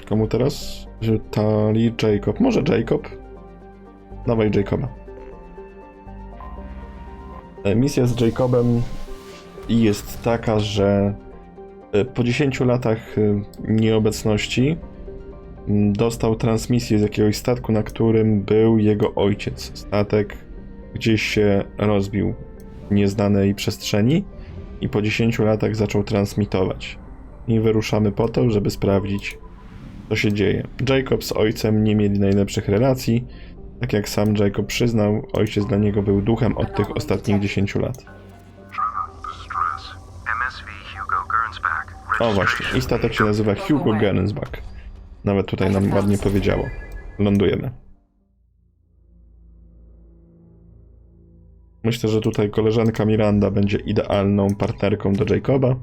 Komu teraz? Tali, Jacob. Może Jacob? Dawaj Jacoba. Misja z Jacobem jest taka, że po 10 latach nieobecności dostał transmisję z jakiegoś statku, na którym był jego ojciec. Statek gdzieś się rozbił w nieznanej przestrzeni i po 10 latach zaczął transmitować. I wyruszamy po to, żeby sprawdzić, co się dzieje. Jacob z ojcem nie mieli najlepszych relacji. Tak jak sam Jacob przyznał, ojciec dla niego był duchem od tych ostatnich 10 lat. O właśnie, i statek się nazywa Hugo Gernsback. Nawet tutaj nam ładnie powiedziało. Lądujemy. Myślę, że tutaj koleżanka Miranda będzie idealną partnerką do Jacoba.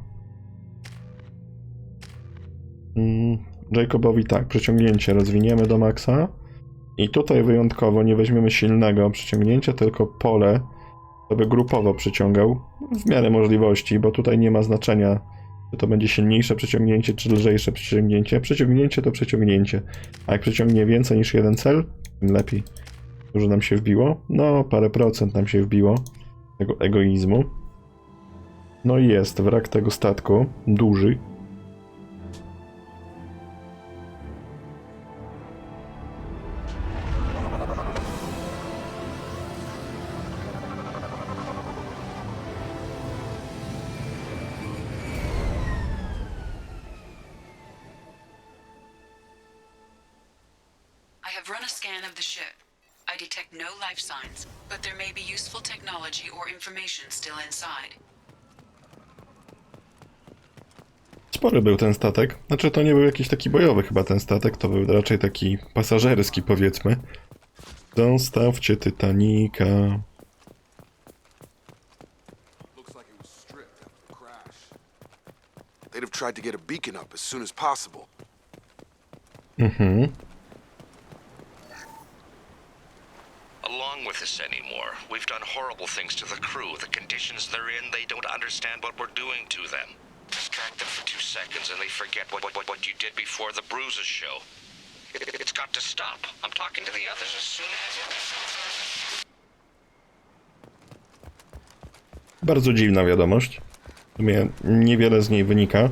Jacobowi tak, przyciągnięcie rozwiniemy do maksa. I tutaj wyjątkowo nie weźmiemy silnego przyciągnięcia, tylko pole, żeby grupowo przyciągał w miarę możliwości, bo tutaj nie ma znaczenia, czy to będzie silniejsze przyciągnięcie, czy lżejsze przyciągnięcie. Przyciągnięcie to przyciągnięcie, a jak przyciągnie więcej niż jeden cel, tym lepiej. Dużo nam się wbiło? No, parę procent nam się wbiło tego egoizmu. No i jest wrak tego statku, duży. I have run a scan of the ship. I detect no life signs, but there may be useful technology or information still inside. Spory był ten statek. Znaczy to nie był jakiś taki bojowy chyba ten statek, to był raczej taki pasażerski powiedzmy. Zostawcie Titanica. They'd have tried to get a beacon up as soon as possible. Along with this anymore. We've done horrible things to the crew. The conditions they're in, they don't understand what we're doing to them. Distract them for 2 seconds and they forget what you did before the bruises show. It's got to stop. I'm talking to the others as soon as... Bardzo dziwna wiadomość. W sumie niewiele z niej wynika.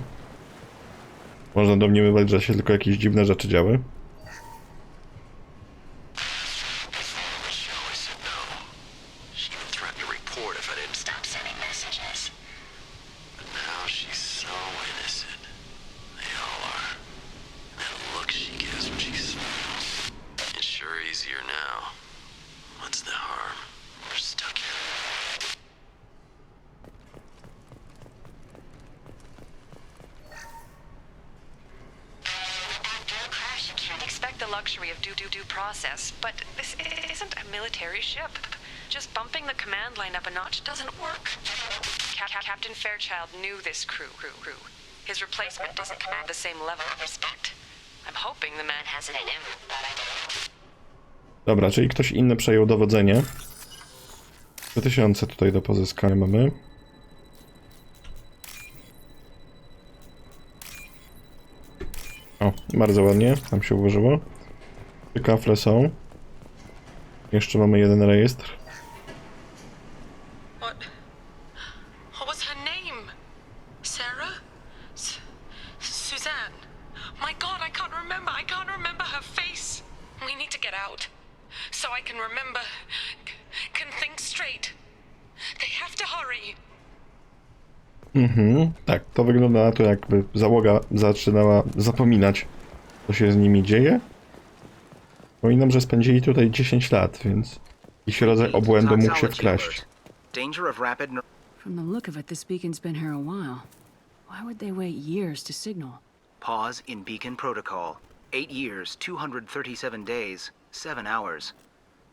Można domniemywać, że się tylko jakieś dziwne rzeczy działy. Luxury of due process, but this isn't a military ship. Just bumping the command line up a notch doesn't work. Captain Fairchild knew this crew. His replacement doesn't command the same level of respect. I'm hoping the man has it in him, but I don't. Dobra, czyli ktoś inny przejął dowodzenie. 2000 tutaj do pozyskania mamy. O, bardzo ładnie, tam się ułożyło. 3 kafle są. Jeszcze mamy jeden rejestr. What was her name? Sarah? Suzanne? My God, I can't remember her face. We need to get out, so I can remember, can think straight. They have to hurry. Tak, to wygląda na to, jakby załoga zaczynała zapominać, co się z nimi dzieje. Przypominam, że spędzili tutaj 10 lat, więc jakiś rodzaj obłędu mógł się wkraść. From the look of it, this beacon's been here a while. Why would they wait years to signal? Pause in beacon protocol. 8 years, 237 days, 7 hours.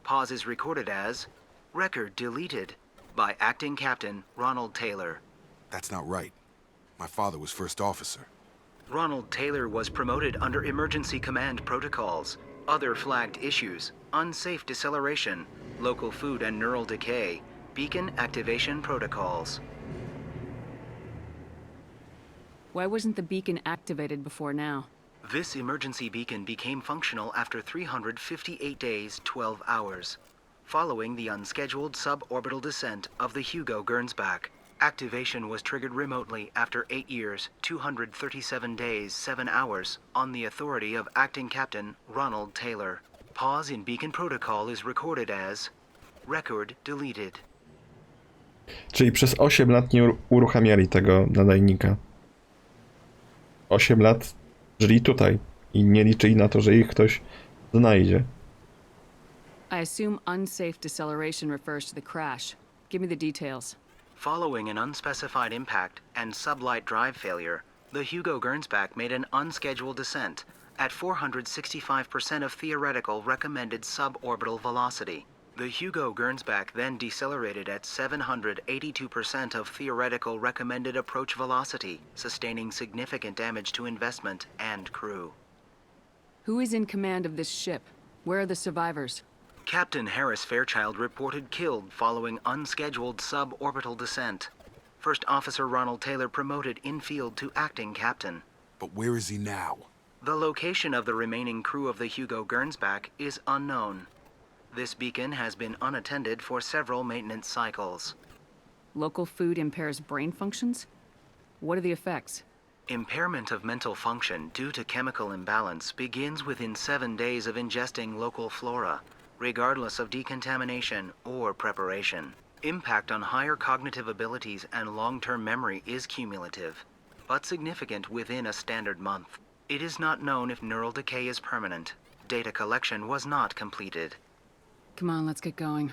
Pause is recorded as record deleted by acting captain Ronald Taylor. That's not right. My father was first officer. Ronald Taylor was promoted under emergency command protocols. Other flagged issues: unsafe deceleration, local food and neural decay, beacon activation protocols. Why wasn't the beacon activated before now? This emergency beacon became functional after 358 days, 12 hours, following the unscheduled suborbital descent of the Hugo Gernsback. Activation was triggered remotely after 8 years, 237 days, 7 hours, on the authority of Acting Captain Ronald Taylor. Pause in beacon protocol is recorded as record deleted. Czyli przez 8 lat nie uruchamiali tego nadajnika. 8 lat żyli tutaj i nie liczyli na to, że ich ktoś znajdzie. I assume unsafe deceleration refers to the crash. Give me the details. Following an unspecified impact and sublight drive failure, the Hugo Gernsback made an unscheduled descent at 465% of theoretical recommended suborbital velocity. The Hugo Gernsback then decelerated at 782% of theoretical recommended approach velocity, sustaining significant damage to investment and crew. Who is in command of this ship? Where are the survivors? Captain Harris Fairchild reported killed following unscheduled suborbital descent. First Officer Ronald Taylor promoted in-field to acting captain. But where is he now? The location of the remaining crew of the Hugo Gernsback is unknown. This beacon has been unattended for several maintenance cycles. Local food impairs brain functions? What are the effects? Impairment of mental function due to chemical imbalance begins within 7 days of ingesting local flora, regardless of decontamination or preparation. Impact on higher cognitive abilities and long-term memory is cumulative, but significant within a standard month. It is not known if neural decay is permanent. Data collection was not completed. Come on, let's get going.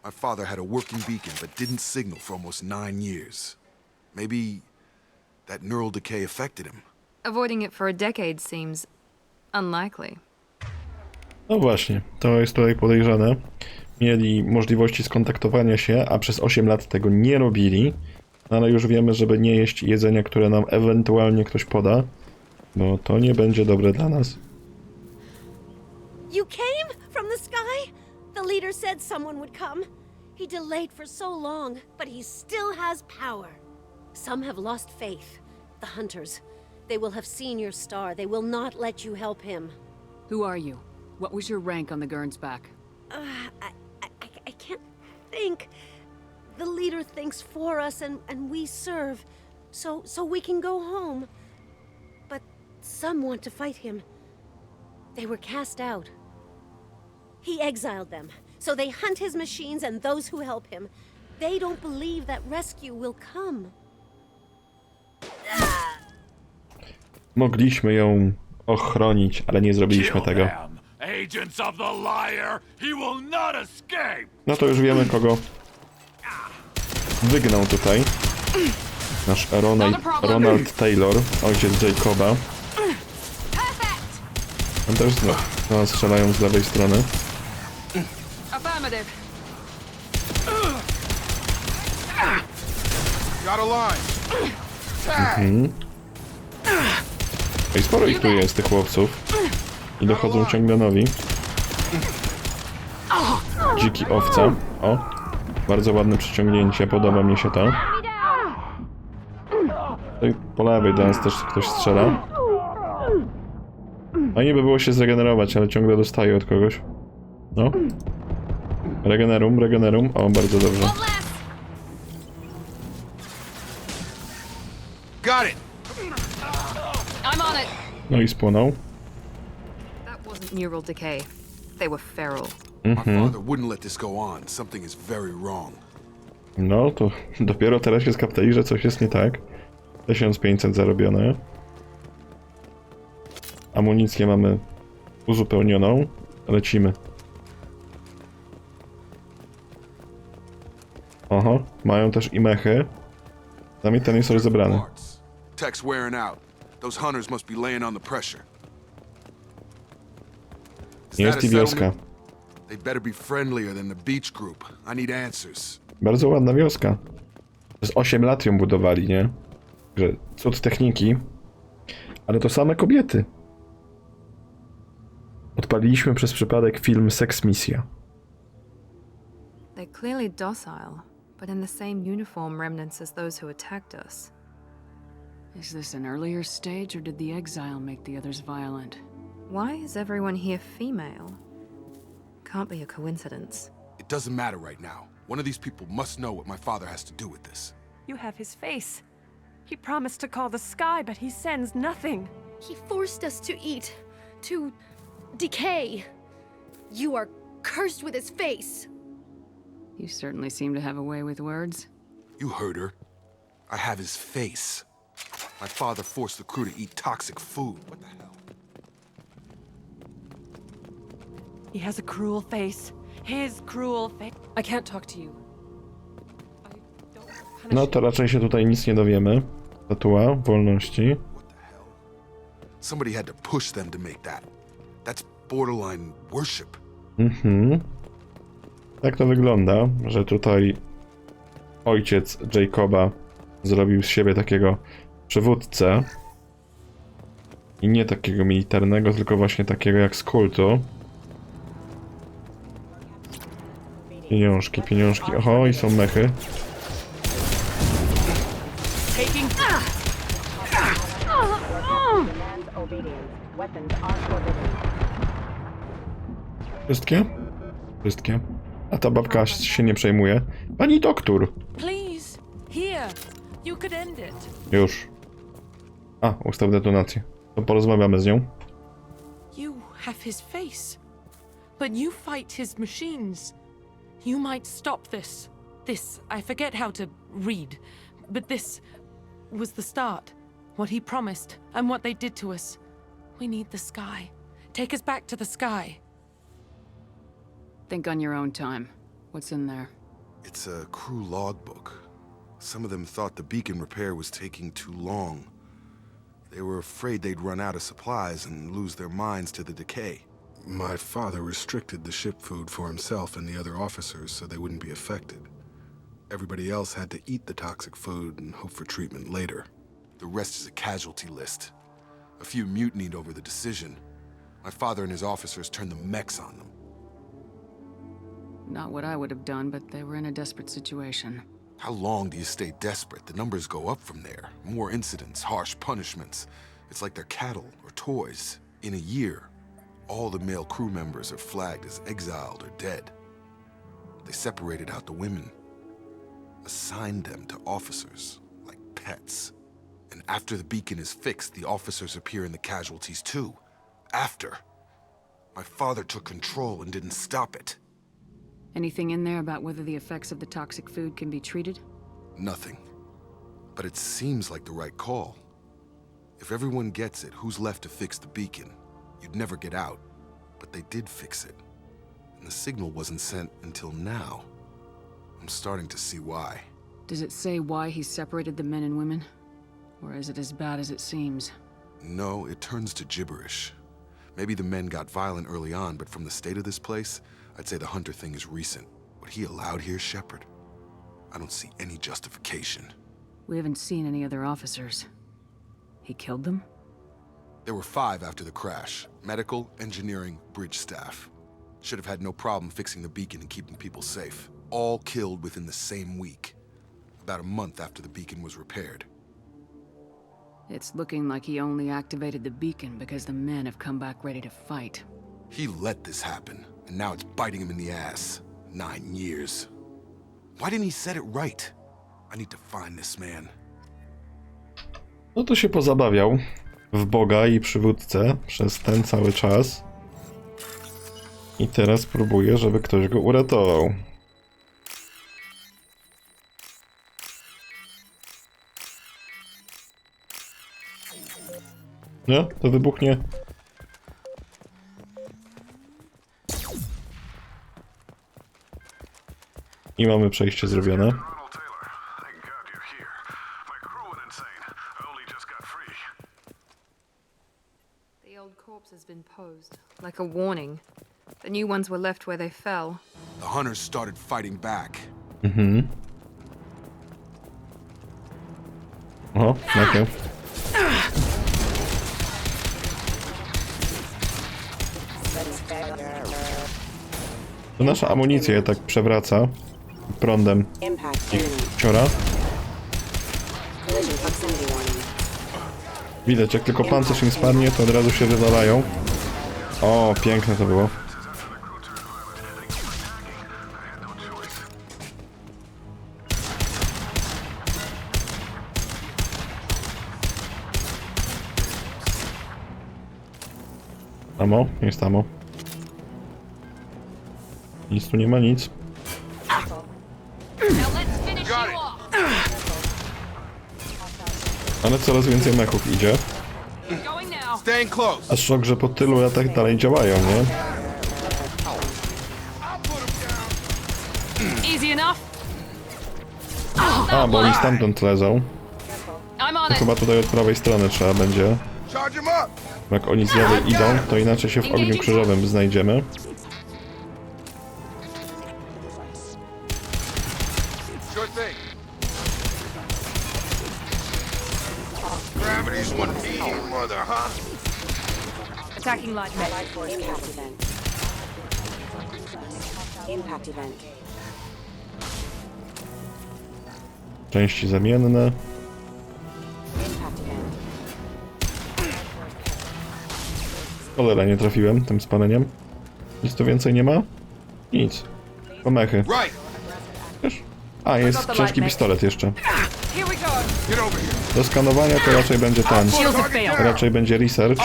My father had a working beacon but didn't signal for almost 9 years. Maybe that neural decay affected him. Avoiding it for a decade seems unlikely. No właśnie, to jest tutaj podejrzane. Mieli możliwości skontaktowania się, a przez 8 lat tego nie robili. Ale już wiemy, żeby nie jeść jedzenia, które nam ewentualnie ktoś poda, bo to nie będzie dobre dla nas. You came from the sky? The leader said someone would come. He delayed for so long, but he still has power. Some have lost faith. The hunters. They will have seen your star. They will not let you help him. Who are you? What was your rank on the Gernsback? I can't think. The leader thinks for us and we serve. So we can go home. But some want to fight him. They were cast out. He exiled them, so they hunt his machines and those who help him. They don't believe that rescue will come. Mogliśmy ją ochronić, ale nie zrobiliśmy tego. Agents of the liar, he will not escape. No to już wiemy, kogo wygnał tutaj. Nasz Ronald Taylor, ojciec Jacoba. On też no, strzelają z lewej strony. Affirmative. Got a line. I sporo ich tu jest, tych chłopców. I dochodzą ciągle nowi. Dziki owca. O, bardzo ładne przyciągnięcie, podoba mi się to. Tutaj po lewej do nas też ktoś strzela. Fajnie by było się zregenerować, ale ciągle dostaję od kogoś. No. Regenerum. O, bardzo dobrze. Got it. I'm on it. No i spłonął. That wasn't neural decay. They were feral. My father wouldn't let this go on. Something is very wrong. No, to dopiero teraz się skapnęli, że coś jest nie tak. 1500 zarobione. Amunicję mamy uzupełnioną. Lecimy. Oho, mają też i mechy. Zamiast ten jest rozebrany. Tech's wearing out. Those hunters must be laying on the pressure. Jest i wioska. They better be friendlier than the beach group. I need answers. Bardzo ładna wioska. Przez 8 lat ją budowali, nie? Że cud techniki. Ale to same kobiety. Odpaliliśmy przez przypadek film Seks Misja. They're clearly docile, but in the same uniform remnants as those who attacked us. Is this an earlier stage, or did the exile make the others violent? Why is everyone here female? Can't be a coincidence. It doesn't matter right now. One of these people must know what my father has to do with this. You have his face. He promised to call the sky, but he sends nothing. He forced us to eat, to decay. You are cursed with his face. You certainly seem to have a way with words. You heard her. I have his face. My father forced the crew to eat toxic food. What the hell? He has a cruel face. His cruel face. I can't talk to you. No to raczej się tutaj nic nie dowiemy. Statua wolności. What the hell? Somebody had to push them to make that. That's borderline worship. Tak to wygląda, że tutaj ojciec Jacoba zrobił z siebie takiego przywódcę. I nie takiego militarnego, tylko właśnie takiego jak z kultu. Pieniążki, pieniążki. Oho, i są mechy. Wszystkie? Wszystkie. A ta babka się nie przejmuje. Pani doktor! Please, here. You could end it. Już. A, ustaw detonację. To porozmawiamy z nią. You have his face, but you fight his machines. You might stop this. This, I forget how to read, but this was the start. What he promised, and what they did to us. We need the sky. Take us back to the sky. Think on your own time. What's in there? It's a crew logbook. Some of them thought the beacon repair was taking too long. They were afraid they'd run out of supplies and lose their minds to the decay. My father restricted the ship food for himself and the other officers so they wouldn't be affected. Everybody else had to eat the toxic food and hope for treatment later. The rest is a casualty list. A few mutinied over the decision. My father and his officers turned the mechs on them. Not what I would have done, but they were in a desperate situation. How long do you stay desperate? The numbers go up from there. More incidents, harsh punishments. It's like they're cattle or toys. In a year, all the male crew members are flagged as exiled or dead. They separated out the women, assigned them to officers, like pets. And after the beacon is fixed, the officers appear in the casualties too. After. My father took control and didn't stop it. Anything in there about whether the effects of the toxic food can be treated? Nothing. But it seems like the right call. If everyone gets it, who's left to fix the beacon? You'd never get out. But they did fix it. And the signal wasn't sent until now. I'm starting to see why. Does it say why he separated the men and women? Or is it as bad as it seems? No, it turns to gibberish. Maybe the men got violent early on, but from the state of this place, I'd say the Hunter thing is recent. What he allowed here, Shepard, I don't see any justification. We haven't seen any other officers. He killed them? There were 5 after the crash. Medical, engineering, bridge staff. Should have had no problem fixing the beacon and keeping people safe. All killed within the same week. About a month after the beacon was repaired. It's looking like he only activated the beacon because the men have come back ready to fight. He let this happen, and now it's biting him in the ass. 9 years. Why didn't he set it right? I need to find this man. No to się pozabawiał w Boga i przywódcę przez ten cały czas. I teraz próbuje, żeby ktoś go uratował. No, to wybuchnie. I mamy przejście zrobione. The old corpse has been posed, like a warning. The new ones were left where they fell. The hunters started fighting back. O, najpierw. To nasza amunicja je tak przewraca prądem ich ciora. Widać, jak tylko pancerz im spadnie, to od razu się wywalają. O, piękne to było. Amo? Jest amo. Nic tu nie ma, nic. Ale coraz więcej mechów idzie. A szok, że po tylu latach dalej działają, nie? A, bo oni stamtąd lezą. To chyba tutaj od prawej strony trzeba będzie. Jak oni z lewej idą, to inaczej się w ogniu krzyżowym znajdziemy. Attacking light Impact event. Części zamienne. Cholera, nie trafiłem tym spaleniem. Nic tu więcej nie ma? Nic. Pomechy. Wiesz? A, jest ciężki pistolet jeszcze. Do skanowania to raczej będzie ten. Raczej będzie research.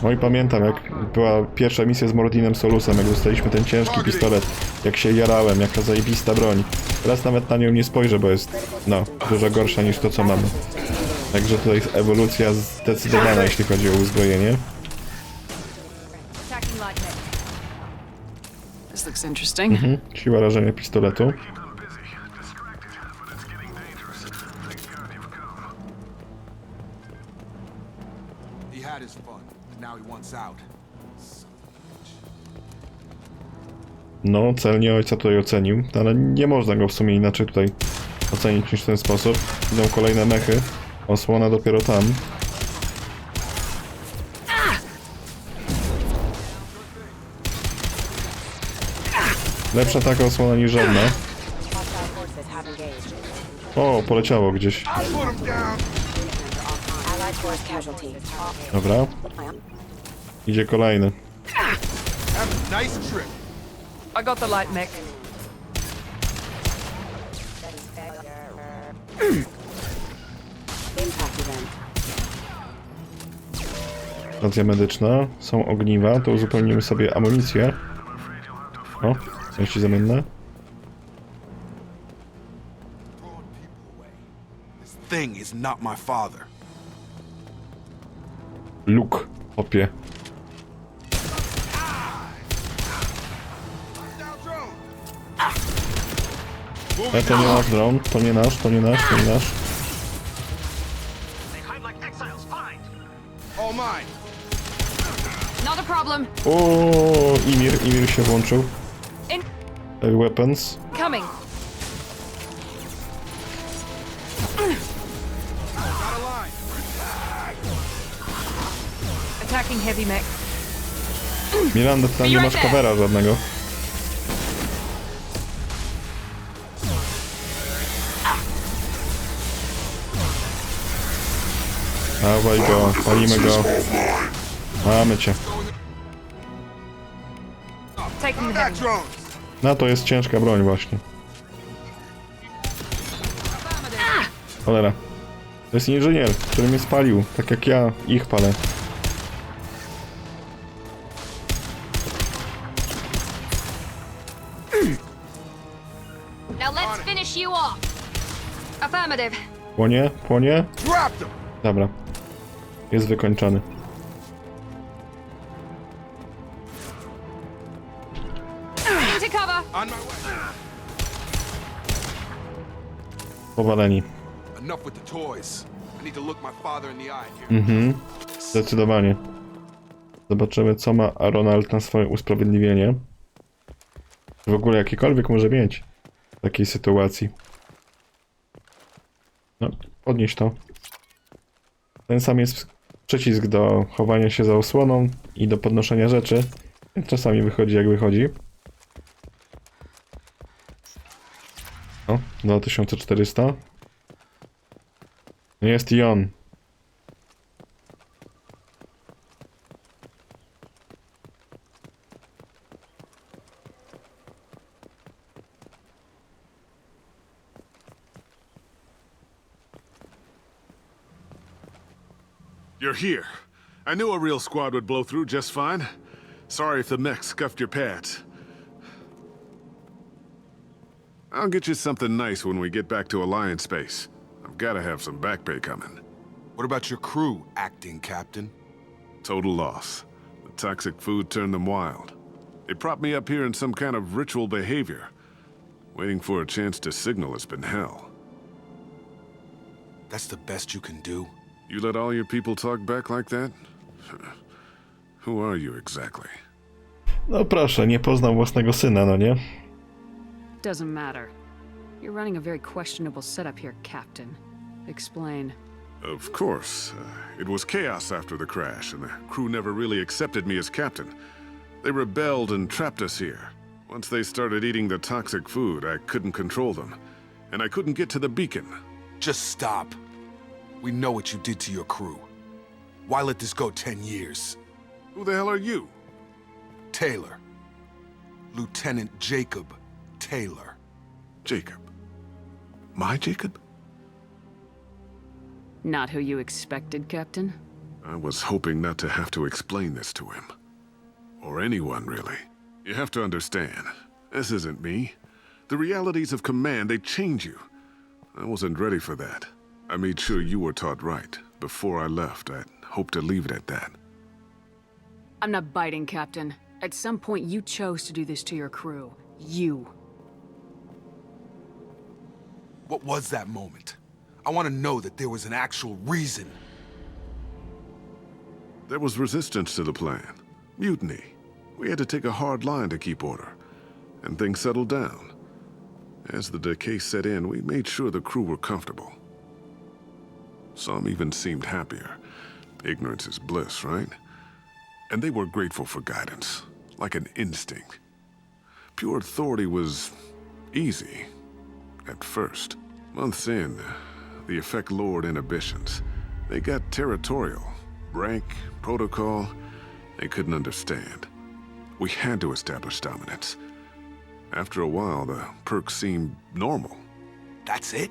Oj, pamiętam jak była pierwsza misja z Mordinem Solusem, jak dostaliśmy ten ciężki pistolet. Jak się jarałem, jaka zajebista broń. Teraz nawet na nią nie spojrzę, bo jest, no, dużo gorsza niż to, co mamy. Także tutaj jest ewolucja zdecydowana, jeśli chodzi o uzbrojenie. Siła rażenia pistoletu. No, celnie ojca tutaj ocenił, ale nie można go w sumie inaczej tutaj ocenić niż w ten sposób. Idą kolejne mechy. Osłona dopiero tam. Lepsza taka osłona niż żadna. O, poleciało gdzieś. Dobra. Idzie kolejny. I got the light mech. Stacja medyczna. Są ogniwa. To uzupełnimy sobie amunicję. O, części zamienne. Luke, opie. To nie nasz dron, to nie nasz, to nie nasz, to nie nasz. O, Imir się włączył. Weapons. Coming. Attacking heavy mech. Miranda, tam nie masz covera żadnego. Dawaj go, palimy go. Mamy cię. No to jest ciężka broń właśnie. Cholera. To jest inżynier, który mnie spalił, tak jak ja ich palę. Now let's finish you off. Affirmative. Płonie, płonie. Dobra. Jest wykończony. Into cover. Powaleni. Mhm. Zdecydowanie. Zobaczymy, co ma Ronald na swoje usprawiedliwienie. W ogóle jakiekolwiek może mieć w takiej sytuacji. No, podnieś to. Ten sam jest przycisk do chowania się za osłoną i do podnoszenia rzeczy. Czasami wychodzi jak wychodzi. O, 2400. Jest i on. You're here. I knew a real squad would blow through just fine. Sorry if the mech scuffed your pads. I'll get you something nice when we get back to Alliance space. I've got to have some back pay coming. What about your crew, acting captain? Total loss. The toxic food turned them wild. They propped me up here in some kind of ritual behavior. Waiting for a chance to signal has been hell. That's the best you can do? You let all your people talk back like that? Who are you exactly? No proszę, nie poznał własnego syna, no nie? Doesn't matter. You're running a very questionable setup here, Captain. Explain. Of course. It was chaos after the crash, and the crew never really accepted me as captain. They rebelled and trapped us here. Once they started eating the toxic food, I couldn't control them. And I couldn't get to the beacon. Just stop. We know what you did to your crew. Why let this go 10 years? Who the hell are you? Taylor. Lieutenant Jacob Taylor. Jacob? My Jacob? Not who you expected, Captain? I was hoping not to have to explain this to him. Or anyone, really. You have to understand, this isn't me. The realities of command, they change you. I wasn't ready for that. I made sure you were taught right. Before I left, I'd hoped to leave it at that. I'm not biting, Captain. At some point, you chose to do this to your crew. You. What was that moment? I want to know that there was an actual reason. There was resistance to the plan. Mutiny. We had to take a hard line to keep order. And things settled down. As the decay set in, we made sure the crew were comfortable. Some even seemed happier. Ignorance is bliss, right? And they were grateful for guidance, like an instinct. Pure authority was easy, at first. Months in, the effect lowered inhibitions. They got territorial. Rank, protocol, they couldn't understand. We had to establish dominance. After a while, the perks seemed normal. That's it?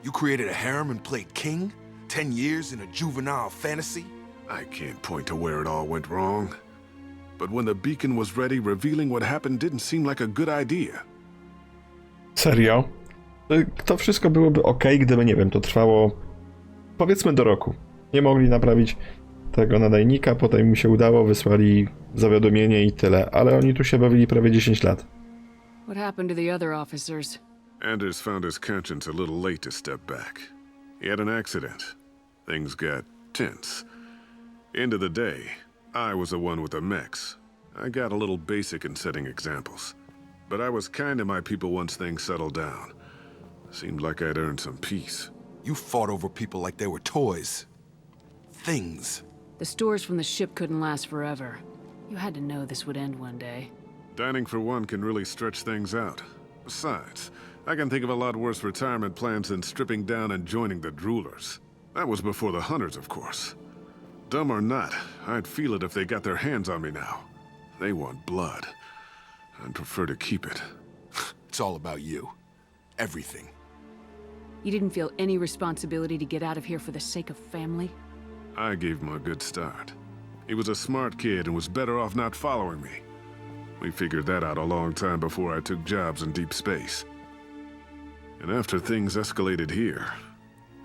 You created a harem and played king? 10 years in a juvenile fantasy? I can't point to where it all went wrong. But when the beacon was ready, revealing what happened didn't seem like a good idea. Serio? To wszystko byłoby ok, gdyby, nie wiem, to trwało powiedzmy do roku. Nie mogli naprawić tego nadajnika, potem im się udało, wysłali zawiadomienie i tyle, ale oni tu się bawili prawie 10 lat. What happened to the other officers? Anders found his conscience a little late to step back. He had an accident. Things got tense. End of the day, I was the one with the mechs. I got a little basic in setting examples. But I was kind to my people once things settled down. Seemed like I'd earned some peace. You fought over people like they were toys. Things. The stores from the ship couldn't last forever. You had to know this would end one day. Dining for one can really stretch things out. Besides, I can think of a lot worse retirement plans than stripping down and joining the droolers. That was before the hunters, of course. Dumb or not, I'd feel it if they got their hands on me now. They want blood. I'd prefer to keep it. It's all about you. Everything. You didn't feel any responsibility to get out of here for the sake of family? I gave him a good start. He was a smart kid and was better off not following me. We figured that out a long time before I took jobs in deep space. And after things escalated here,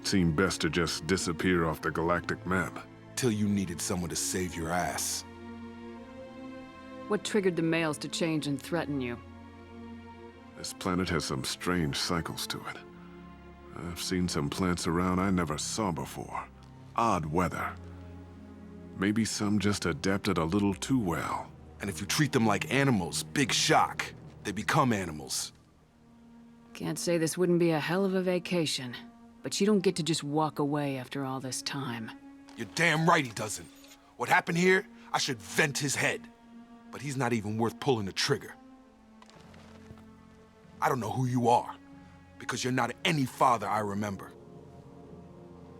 it seemed best to just disappear off the galactic map. Till you needed someone to save your ass. What triggered the males to change and threaten you? This planet has some strange cycles to it. I've seen some plants around I never saw before. Odd weather. Maybe some just adapted a little too well. And if you treat them like animals, big shock. They become animals. Can't say this wouldn't be a hell of a vacation, but you don't get to just walk away after all this time. You're damn right he doesn't. What happened here, I should vent his head. But he's not even worth pulling the trigger. I don't know who you are, because you're not any father I remember.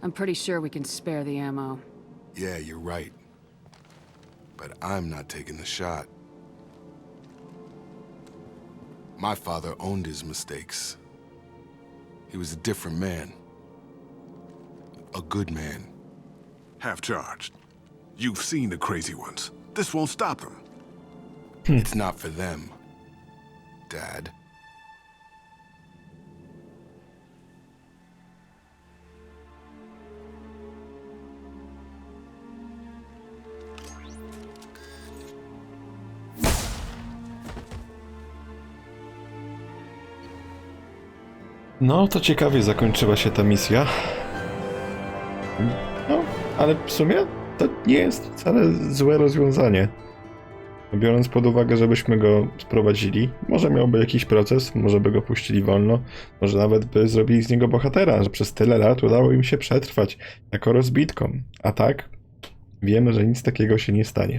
I'm pretty sure we can spare the ammo. Yeah, you're right. But I'm not taking the shot. My father owned his mistakes. He was a different man. A good man. Half-charged. You've seen the crazy ones. This won't stop them. It's not for them, Dad. No, to ciekawie zakończyła się ta misja. No, ale w sumie to nie jest wcale złe rozwiązanie. Biorąc pod uwagę, żebyśmy go sprowadzili, może miałby jakiś proces, może by go puścili wolno, może nawet by zrobili z niego bohatera, że przez tyle lat udało im się przetrwać jako rozbitką. A tak, wiemy, że nic takiego się nie stanie.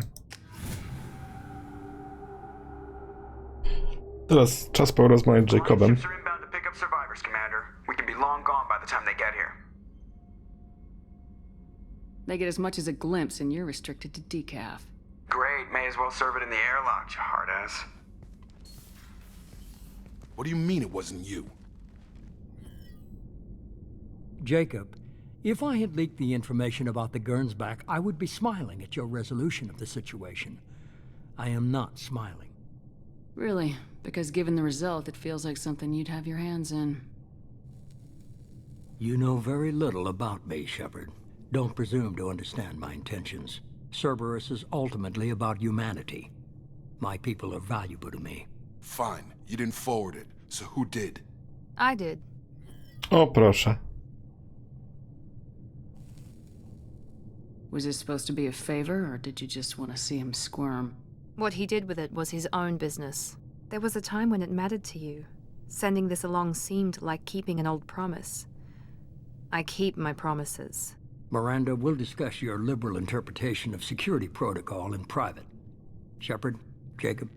Teraz czas porozmawiać z Jacobem. They get as much as a glimpse and you're restricted to decaf. Great, may as well serve it in the airlock, you hard ass. What do you mean it wasn't you? Jacob, if I had leaked the information about the Gernsback, I would be smiling at your resolution of the situation. I am not smiling. Really, because given the result, it feels like something you'd have your hands in. You know very little about me, Shepard. Don't presume to understand my intentions. Cerberus is ultimately about humanity. My people are valuable to me. Fine, you didn't forward it, so who did? I did. O, proszę. Was this supposed to be a favor, or did you just want to see him squirm? What he did with it was his own business. There was a time when it mattered to you. Sending this along seemed like keeping an old promise. I keep my promises. Miranda, we'll discuss your liberal interpretation of security protocol in private. Shepard, Jacob.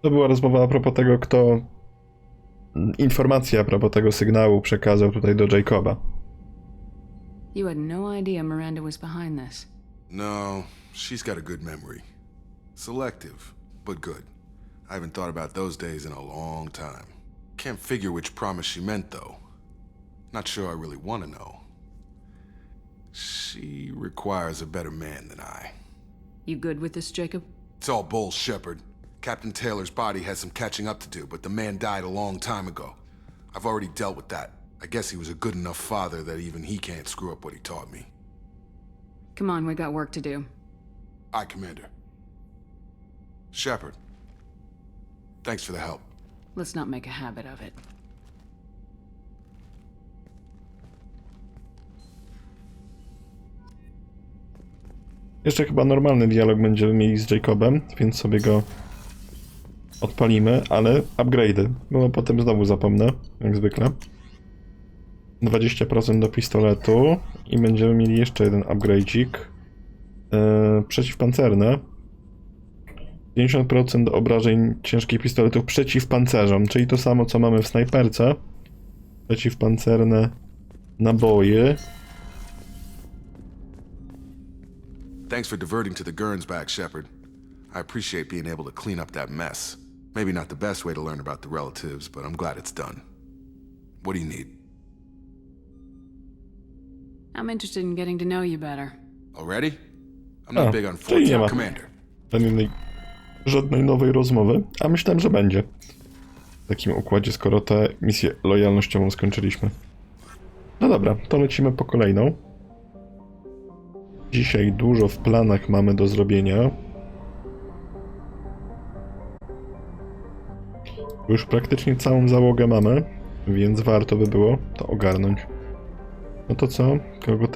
To była rozmowa a propos tego, kto... Informacja a propos tego sygnału przekazał tutaj do Jacoba. You had no idea Miranda was behind this. No, she's got a good memory. Selective, but good. I haven't thought about those days in a long time. Can't figure which promise she meant, though. Not sure I really want to know. She requires a better man than I. You good with this, Jacob? It's all bull, Shepard. Captain Taylor's body has some catching up to do, but the man died a long time ago. I've already dealt with that. I guess he was a good enough father that even he can't screw up what he taught me. Come on, we got work to do. Aye, Commander. Shepard. Thanks for the help. Let's not make a habit of it. Jeszcze chyba normalny dialog będziemy mieli z Jacobem, więc sobie go odpalimy, ale upgrade'y, bo potem znowu zapomnę, jak zwykle. 20% do pistoletu i będziemy mieli jeszcze jeden upgrade'ik. Przeciwpancerne. 50% obrażeń ciężkich pistoletów przeciwpancerzom, czyli to samo co mamy w snajperce. Przeciwpancerne naboje. Thanks for diverting to the Gernsback, Shepard. I appreciate being able to clean up that mess. Maybe not the best way to learn about the relatives, but I'm glad it's done. What do you need? I'm interested in getting to know you better. Already? I'm not big on czyli nie ma Commander. żadnej nowej rozmowy, a myślałem, że będzie. W takim układzie, skoro tę misję lojalnościową skończyliśmy. No dobra, to lecimy po kolejną. Dzisiaj dużo w planach mamy do zrobienia. Już praktycznie całą załogę mamy, więc warto by było to ogarnąć. No to co? Kogo teraz?